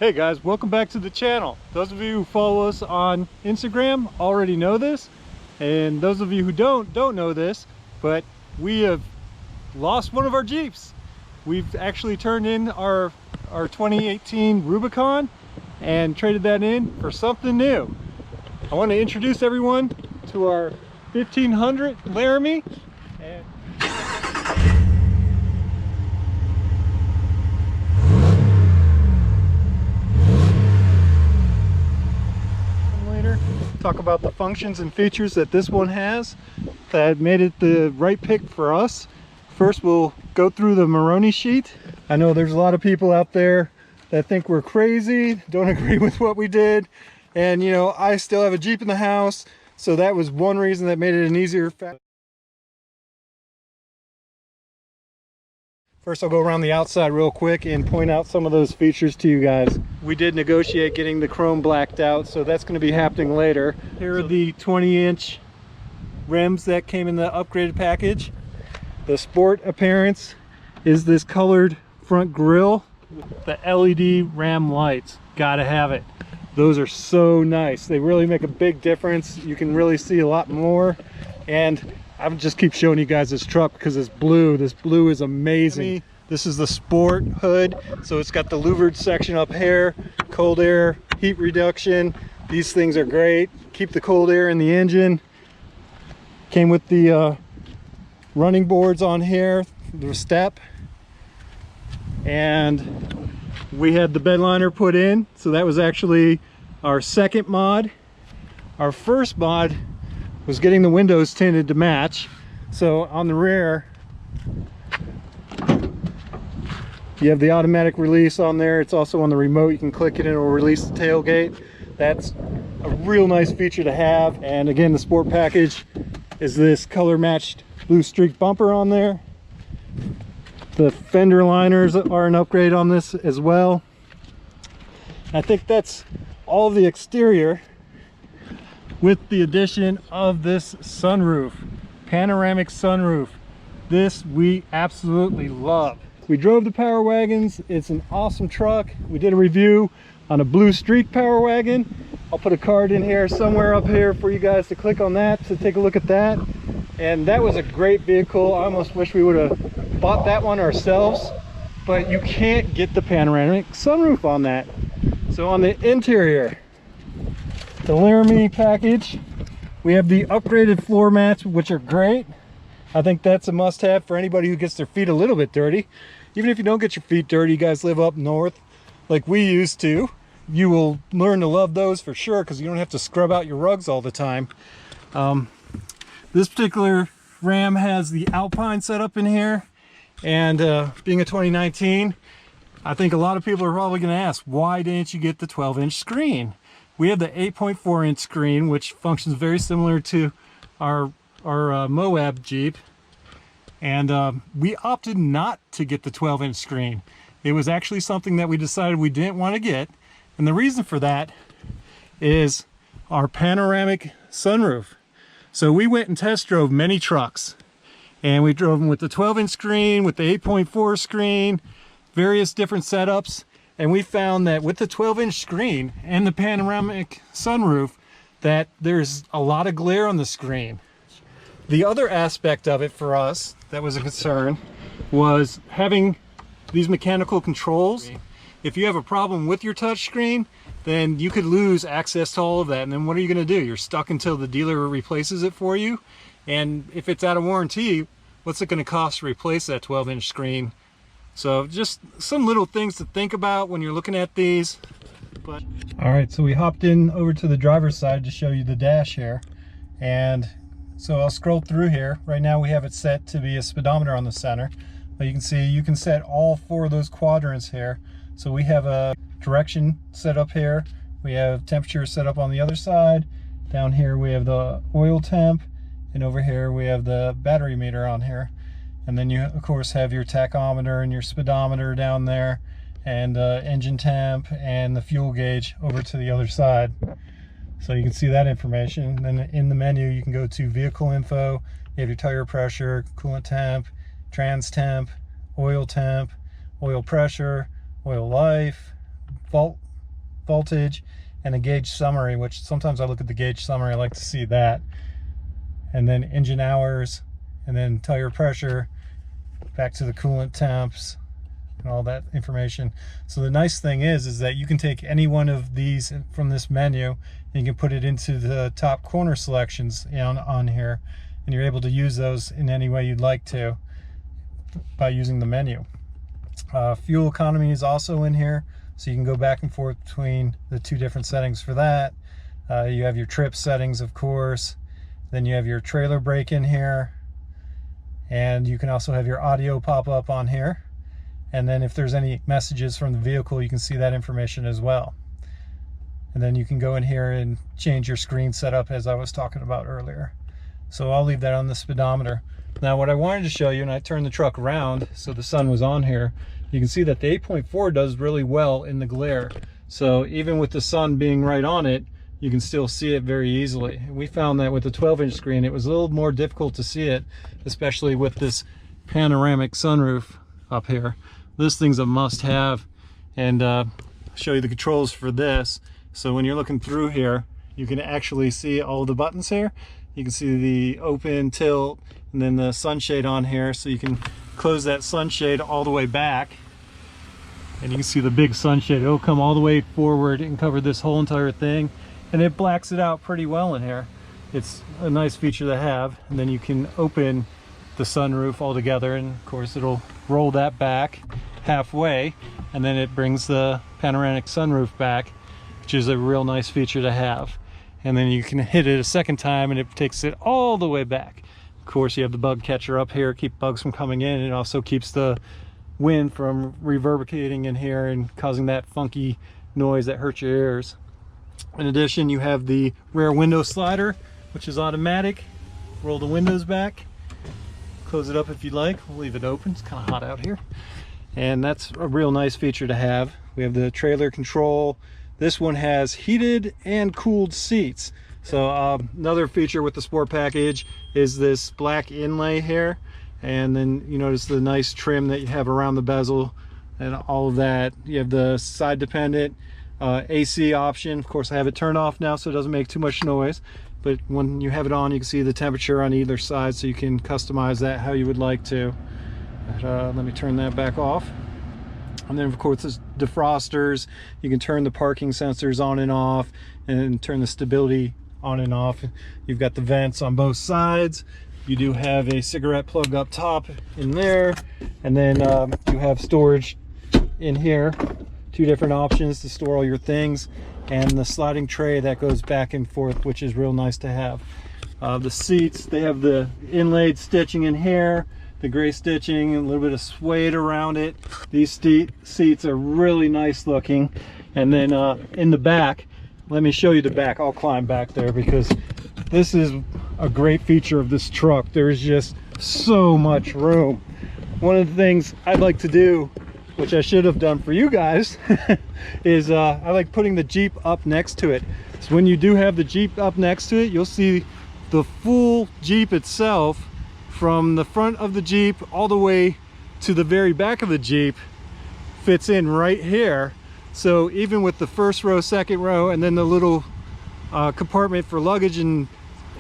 Hey guys, welcome back to the channel. Those of you who follow us on Instagram already know this, and those of you who don't know this, but we have lost one of our Jeeps. We've actually turned in our 2018 Rubicon and traded that in for something new. I want to introduce everyone to our 1500 Laramie. And talk about the functions and features that this one has that made it the right pick for us. First, we'll go through the Moroni sheet. I know there's a lot of people out there that think we're crazy, don't agree with what we did, and you know, I still have a Jeep in the house, so that was one reason that made it an easier. First, I'll go around the outside real quick and point out some of those features to you guys. We did negotiate getting the chrome blacked out, so that's going to be happening later. Here are the 20-inch rims that came in the upgraded package. The sport appearance is this colored front grille. The LED ram lights, gotta have it. Those are so nice. They really make a big difference. You can really see a lot more. And I would just keep showing you guys this truck because this blue is amazing. This is the sport hood, so it's got the louvered section up here, cold air, heat reduction. These things are great. Keep the cold air in the engine. Came with the running boards on here, the step, and we had the bed liner put in, so that was actually our second mod. Our first mod was getting the windows tinted to match. So on the rear, you have the automatic release on there. It's also on the remote. You can click it and it will release the tailgate. That's a real nice feature to have. And again, the sport package is this color matched blue streak bumper on there. The fender liners are an upgrade on this as well. I think that's all the exterior, with the addition of this sunroof, panoramic sunroof. This we absolutely love. We drove the Power Wagons. It's an awesome truck. We did a review on a blue streak Power Wagon. I'll put a card in here somewhere up here for you guys to click on that to take a look at that. And that was a great vehicle. I almost wish we would have bought that one ourselves, but you can't get the panoramic sunroof on that. So on the interior, the Laramie package, we have the upgraded floor mats, which are great. I think that's a must-have for anybody who gets their feet a little bit dirty. Even if you don't get your feet dirty, you guys live up north like we used to, you will learn to love those for sure, because you don't have to scrub out your rugs all the time. This particular Ram has the Alpine setup in here, and being a 2019, I think a lot of people are probably going to ask, why didn't you get the 12-inch screen? We have the 8.4-inch screen, which functions very similar to our Moab Jeep, and we opted not to get the 12-inch screen. It was actually something that we decided we didn't want to get, and the reason for that is our panoramic sunroof. So we went and test drove many trucks, and we drove them with the 12-inch screen, with the 8.4 screen, various different setups. And we found that with the 12-inch screen and the panoramic sunroof, that there's a lot of glare on the screen. The other aspect of it for us that was a concern was having these mechanical controls. If you have a problem with your touch screen, then you could lose access to all of that. And then what are you going to do? You're stuck until the dealer replaces it for you. And if it's out of warranty, what's it going to cost to replace that 12-inch screen? So just some little things to think about when you're looking at these. But all right, so we hopped in over to the driver's side to show you the dash here. And so I'll scroll through here. Right now we have it set to be a speedometer on the center. But you can see you can set all four of those quadrants here. So we have a direction set up here. We have temperature set up on the other side. Down here we have the oil temp. And over here we have the battery meter on here. And then you, of course, have your tachometer and your speedometer down there, and engine temp and the fuel gauge over to the other side. So you can see that information. Then in the menu, you can go to vehicle info. You have your tire pressure, coolant temp, trans temp, oil pressure, oil life, voltage, and a gauge summary, which sometimes I look at the gauge summary, I like to see that. And then engine hours, and then tire pressure, back to the coolant temps, and all that information. So the nice thing is that you can take any one of these from this menu and you can put it into the top corner selections on here, and you're able to use those in any way you'd like to by using the menu. Fuel economy is also in here, so you can go back and forth between the two different settings for that. You have your trip settings, of course. Then you have your trailer brake in here, and you can also have your audio pop up on here. And then if there's any messages from the vehicle, you can see that information as well. And then you can go in here and change your screen setup, as I was talking about earlier. So I'll leave that on the speedometer. Now what I wanted to show you, and I turned the truck around so the sun was on here, you can see that the 8.4 does really well in the glare. So even with the sun being right on it, you can still see it very easily. We found that with the 12-inch screen, it was a little more difficult to see it, especially with this panoramic sunroof up here. This thing's a must-have, and I'll show you the controls for this. So when you're looking through here, you can actually see all the buttons here. You can see the open, tilt, and then the sunshade on here, so you can close that sunshade all the way back, and you can see the big sunshade. It'll come all the way forward and cover this whole entire thing, and it blacks it out pretty well in here. It's a nice feature to have. And then you can open the sunroof all together, and of course it'll roll that back halfway, and then it brings the panoramic sunroof back, which is a real nice feature to have. And then you can hit it a second time and it takes it all the way back. Of course, you have the bug catcher up here, keep bugs from coming in. It also keeps the wind from reverberating in here and causing that funky noise that hurts your ears. In addition, you have the rear window slider, which is automatic. Roll the windows back, close it up if you'd like. We'll leave it open, it's kind of hot out here. And that's a real nice feature to have. We have the trailer control. This one has heated and cooled seats. So another feature with the Sport package is this black inlay here, and then you notice the nice trim that you have around the bezel and all of that. You have the side dependent AC option. Of course, I have it turned off now so it doesn't make too much noise, but when you have it on, you can see the temperature on either side, so you can customize that how you would like to. But, let me turn that back off. And then of course there's defrosters. You can turn the parking sensors on and off, and turn the stability on and off. You've got the vents on both sides. You do have a cigarette plug up top in there, and then you have storage in here. Two different options to store all your things, and the sliding tray that goes back and forth, which is real nice to have. The seats, they have the inlaid stitching in here, the gray stitching, a little bit of suede around it. These seats are really nice looking. And then in the back, let me show you the back. I'll climb back there because this is a great feature of this truck. There's just so much room. One of the things I'd like to do, which I should have done for you guys, is I like putting the Jeep up next to it. So when you do have the Jeep up next to it, you'll see the full Jeep itself, from the front of the Jeep all the way to the very back of the Jeep, fits in right here. So even with the first row, second row, and then the little compartment for luggage and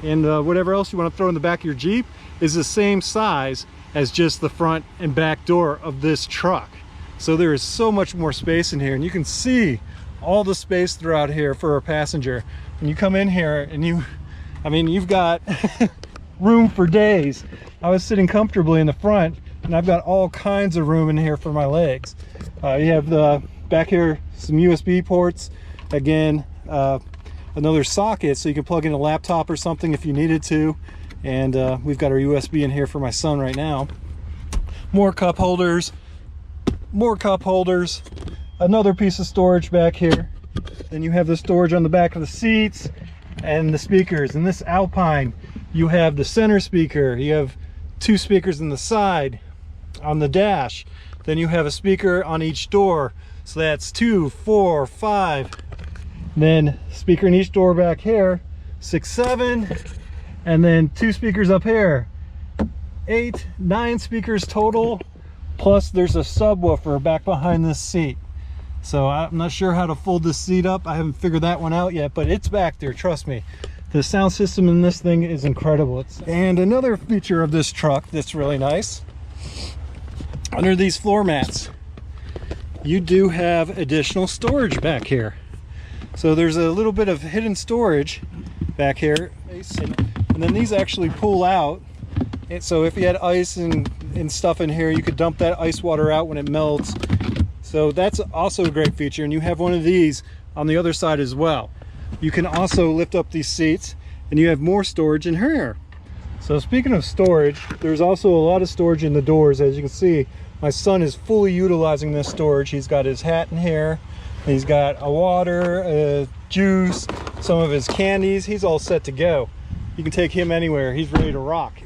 whatever else you want to throw in the back of your Jeep, is the same size as just the front and back door of this truck. So there is so much more space in here, and you can see all the space throughout here for a passenger. When you come in here, and you've got room for days. I was sitting comfortably in the front, and I've got all kinds of room in here for my legs. You have the back here, some USB ports. Again, another socket so you can plug in a laptop or something if you needed to. And we've got our USB in here for my son right now. More cup holders, another piece of storage back here. Then you have the storage on the back of the seats and the speakers. In this Alpine, you have the center speaker, you have two speakers in the side on the dash, then you have a speaker on each door, so that's 2, 4, 5, then speaker in each door back here, 6, 7, and then 2 speakers up here, 8, 9 speakers total, plus there's a subwoofer back behind this seat. So I'm not sure how to fold this seat up. I haven't figured that one out yet, but it's back there, trust me. The sound system in this thing is incredible. And another feature of this truck that's really nice, under these floor mats, you do have additional storage back here. So there's a little bit of hidden storage back here. And then these actually pull out. And so if you had ice and stuff in here, you could dump that ice water out when it melts. So that's also a great feature. And you have one of these on the other side as well. You can also lift up these seats and you have more storage in here. So speaking of storage, there's also a lot of storage in the doors. As you can see, my son is fully utilizing this storage. He's got his hat in here. He's got a water, juice, some of his candies. He's all set to go. You can take him anywhere. He's ready to rock.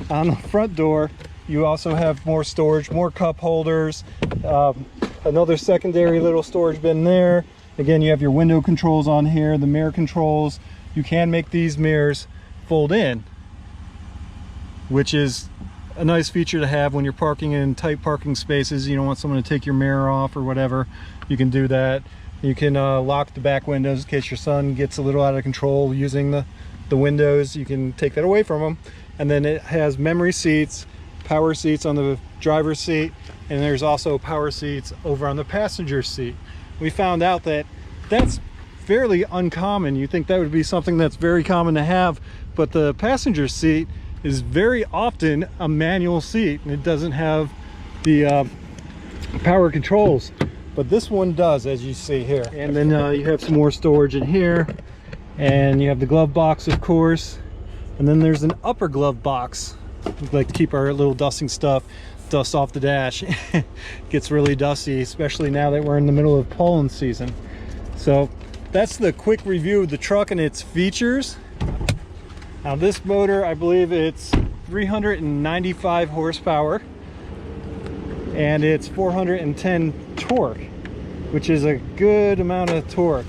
On the front door, you also have more storage, more cup holders, another secondary little storage bin there. Again, you have your window controls on here, the mirror controls. You can make these mirrors fold in, which is a nice feature to have when you're parking in tight parking spaces. You don't want someone to take your mirror off or whatever. You can do that. You can lock the back windows in case your son gets a little out of control using the windows. You can take that away from him. And then it has memory seats, power seats on the driver's seat, and there's also power seats over on the passenger seat. We found out that that's fairly uncommon. You think that would be something that's very common to have, but the passenger seat is very often a manual seat and it doesn't have the power controls, but this one does, as you see here. And then you have some more storage in here, and you have the glove box, of course, and then there's an upper glove box. We like to keep our little dusting stuff, dust off the dash. It gets really dusty, especially now that we're in the middle of pollen season. So that's the quick review of the truck and its features. Now this motor, I believe it's 395 horsepower and it's 410 torque, which is a good amount of torque.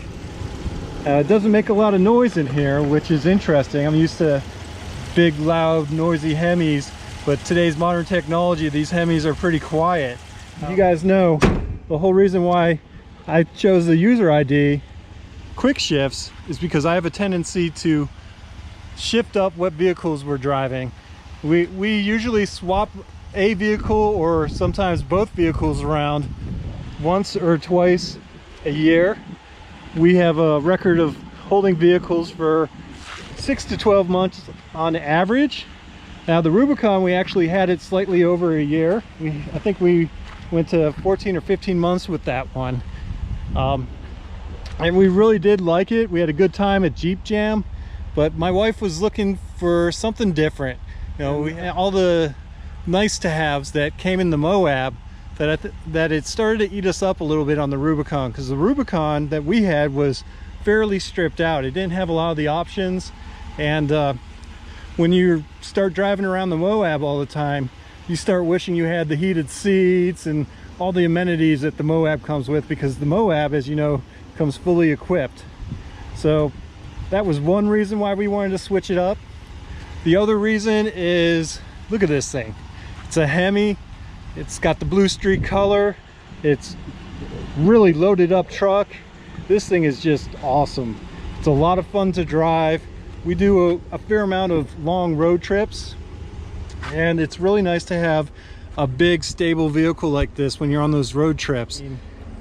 It doesn't make a lot of noise in here, which is interesting. I'm used to big, loud, noisy Hemis, but today's modern technology, these Hemis are pretty quiet. You guys know the whole reason why I chose the user ID Quickshifts is because I have a tendency to shift up what vehicles we're driving. We usually swap a vehicle or sometimes both vehicles around once or twice a year. We have a record of holding vehicles for 6 to 12 months on average. Now the Rubicon, we actually had it slightly over a year. I think we went to 14 or 15 months with that one. And we really did like it. We had a good time at Jeep Jam, but my wife was looking for something different. You know, we had all the nice to haves that came in the Moab, that it started to eat us up a little bit on the Rubicon, because the Rubicon that we had was fairly stripped out. It didn't have a lot of the options, and when you start driving around the Moab all the time, you start wishing you had the heated seats and all the amenities that the Moab comes with, because the Moab, as you know, comes fully equipped. So that was one reason why we wanted to switch it up. The other reason is, look at this thing. It's a Hemi. It's got the blue streak color. It's really loaded up truck. This thing is just awesome. It's a lot of fun to drive. We do a fair amount of long road trips, and it's really nice to have a big stable vehicle like this when you're on those road trips.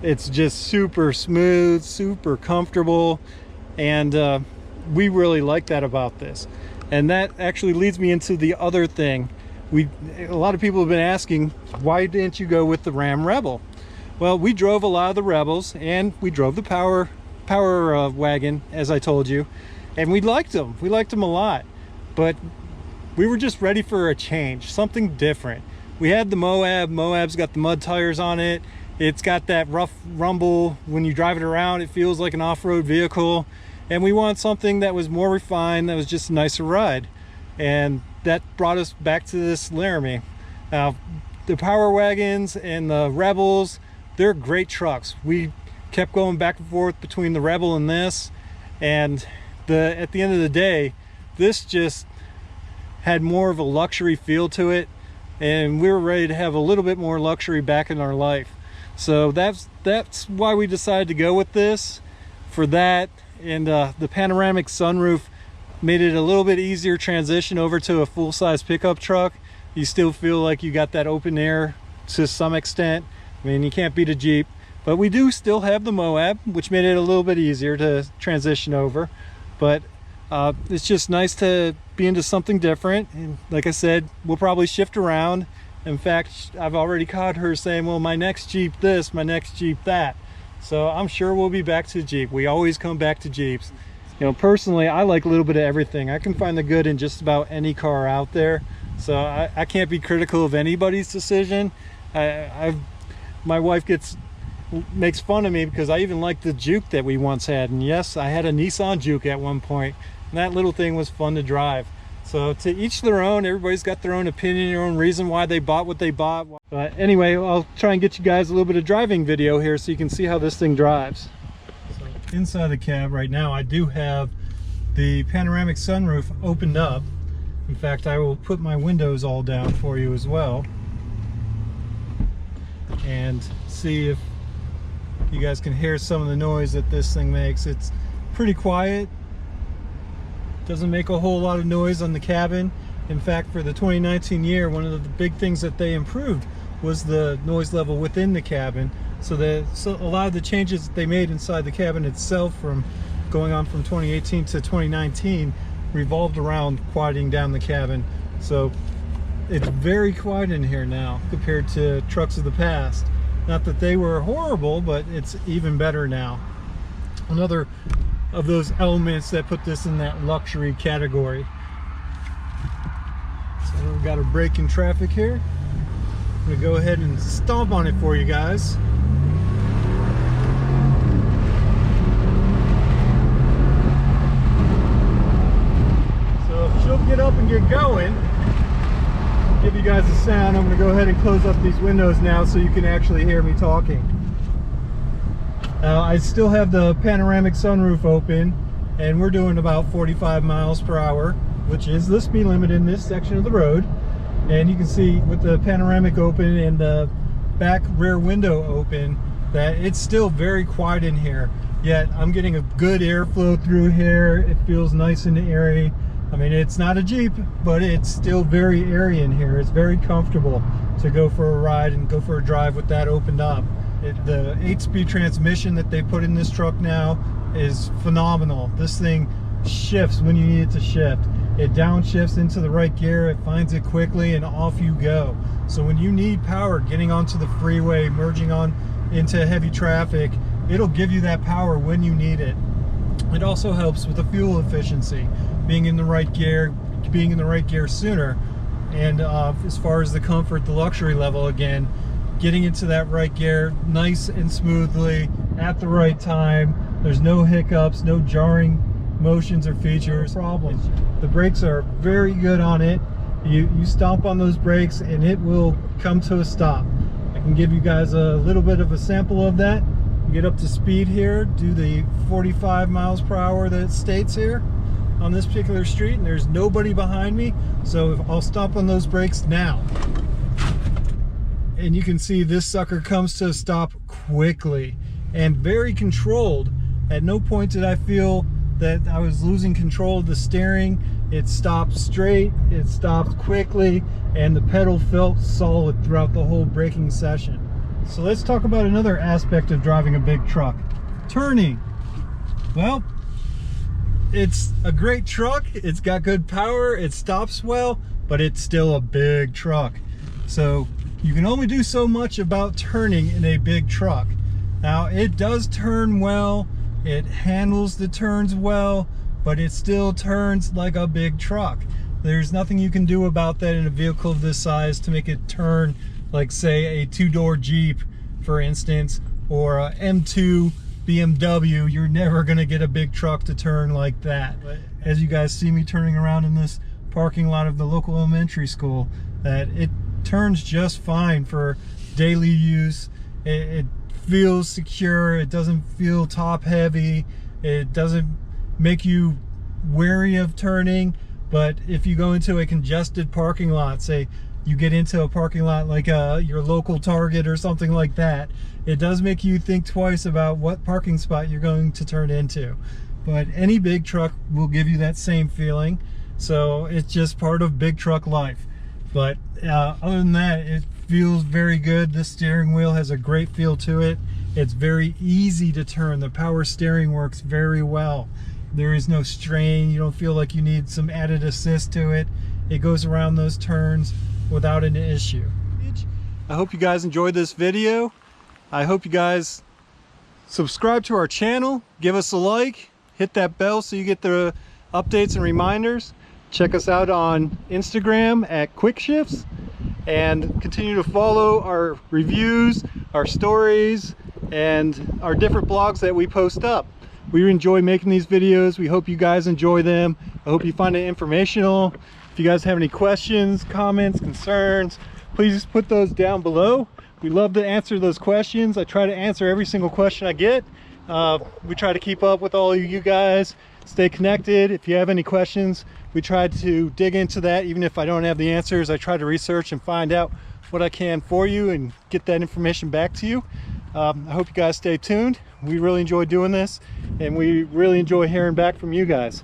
It's just super smooth, super comfortable, and we really like that about this. And that actually leads me into the other thing. A lot of people have been asking, why didn't you go with the Ram Rebel? Well, we drove a lot of the Rebels, and we drove the Power Wagon, as I told you, and we liked them. We liked them a lot, but we were just ready for a change, something different. We had the Moab. Moab's got the mud tires on it. It's got that rough rumble. When you drive it around, it feels like an off-road vehicle. And we want something that was more refined, that was just a nicer ride. And that brought us back to this Laramie. Now, the Power Wagons and the Rebels, they're great trucks. We kept going back and forth between the Rebel and this. And at the end of the day, this just had more of a luxury feel to it. And we were ready to have a little bit more luxury back in our life. So that's why we decided to go with this for that. And the panoramic sunroof made it a little bit easier transition over to a full-size pickup truck. You still feel like you got that open air to some extent. I mean, you can't beat a Jeep, but we do still have the Moab, which made it a little bit easier to transition over. But it's just nice to be into something different. And like I said, we'll probably shift around. In fact, I've already caught her saying, well, my next Jeep this, my next Jeep that. So I'm sure we'll be back to Jeep. We always come back to Jeeps. You know, personally, I like a little bit of everything. I can find the good in just about any car out there. So I can't be critical of anybody's decision. My wife makes fun of me because I even like the Juke that we once had. And yes, I had a Nissan Juke at one point, and that little thing was fun to drive. So to each their own. Everybody's got their own opinion, their own reason why they bought what they bought. But anyway, I'll try and get you guys a little bit of driving video here so you can see how this thing drives. So inside the cab right now, I do have the panoramic sunroof opened up. In fact, I will put my windows all down for you as well and see if you guys can hear some of the noise that this thing makes. It's pretty quiet. Doesn't make a whole lot of noise on the cabin. In fact, for the 2019 year, one of the big things that they improved was the noise level within the cabin. So a lot of the changes that they made inside the cabin itself, from going on from 2018 to 2019, revolved around quieting down the cabin. So it's very quiet in here now compared to trucks of the past. Not that they were horrible, but it's even better now. Another of those elements that put this in that luxury category. So we've got a break in traffic here. I'm gonna go ahead and stomp on it for you guys. So if she'll get up and get going, give you guys a sound. I'm gonna go ahead and close up these windows now so you can actually hear me talking. I still have the panoramic sunroof open, and we're doing about 45 miles per hour, which is the speed limit in this section of the road. And you can see with the panoramic open and the back rear window open that it's still very quiet in here. Yet I'm getting a good airflow through here. It feels nice and airy. I mean, it's not a Jeep, but it's still very airy in here. It's very comfortable to go for a ride and go for a drive with that opened up. The 8-speed transmission that they put in this truck now is phenomenal. This thing shifts when you need it to shift. It downshifts into the right gear, it finds it quickly, and off you go. So when you need power getting onto the freeway, merging on into heavy traffic, it'll give you that power when you need it. It also helps with the fuel efficiency, being in the right gear sooner. And as far as the comfort, the luxury level, again, getting into that right gear nice and smoothly at the right time. There's no hiccups, no jarring motions or features, problems. The brakes are very good on it. You stomp on those brakes and it will come to a stop. I can give you guys a little bit of a sample of that. Get up to speed here, do the 45 miles per hour that it states here on this particular street, and there's nobody behind me. So if I'll stomp on those brakes now, and you can see this sucker comes to a stop quickly and very controlled. At no point did I feel that I was losing control of the steering. It stopped straight, it stopped quickly, and the pedal felt solid throughout the whole braking session. So let's talk about another aspect of driving a big truck. Turning. Well, it's a great truck, it's got good power, it stops well, but it's still a big truck. So you can only do so much about turning in a big truck. Now, it does turn well, it handles the turns well, but it still turns like a big truck. There's nothing you can do about that in a vehicle of this size to make it turn like, say, a two-door Jeep, for instance, or a M2 BMW. You're never gonna get a big truck to turn like that. As you guys see me turning around in this parking lot of the local elementary school, that it turns just fine for daily use. It feels secure, it doesn't feel top heavy, it doesn't make you wary of turning. But if you go into a congested parking lot, say you get into a parking lot like your local Target or something like that, it does make you think twice about what parking spot you're going to turn into. But any big truck will give you that same feeling, so it's just part of big truck life. But other than that, it feels very good. The steering wheel has a great feel to it. It's very easy to turn. The power steering works very well. There is no strain. You don't feel like you need some added assist to it. It goes around those turns without an issue. I hope you guys enjoyed this video. I hope you guys subscribe to our channel, give us a like, hit that bell so you get the updates and reminders. Check us out on Instagram at Quickshifts, and continue to follow our reviews, our stories, and our different blogs that we post up. We enjoy making these videos. We hope you guys enjoy them. I hope you find it informational. If you guys have any questions, comments, concerns, please just put those down below. We love to answer those questions. I try to answer every single question I get. We try to keep up with all of you guys, stay connected. If you have any questions, we try to dig into that. Even if I don't have the answers, I try to research and find out what I can for you and get that information back to you. I hope you guys stay tuned. We really enjoy doing this, and we really enjoy hearing back from you guys.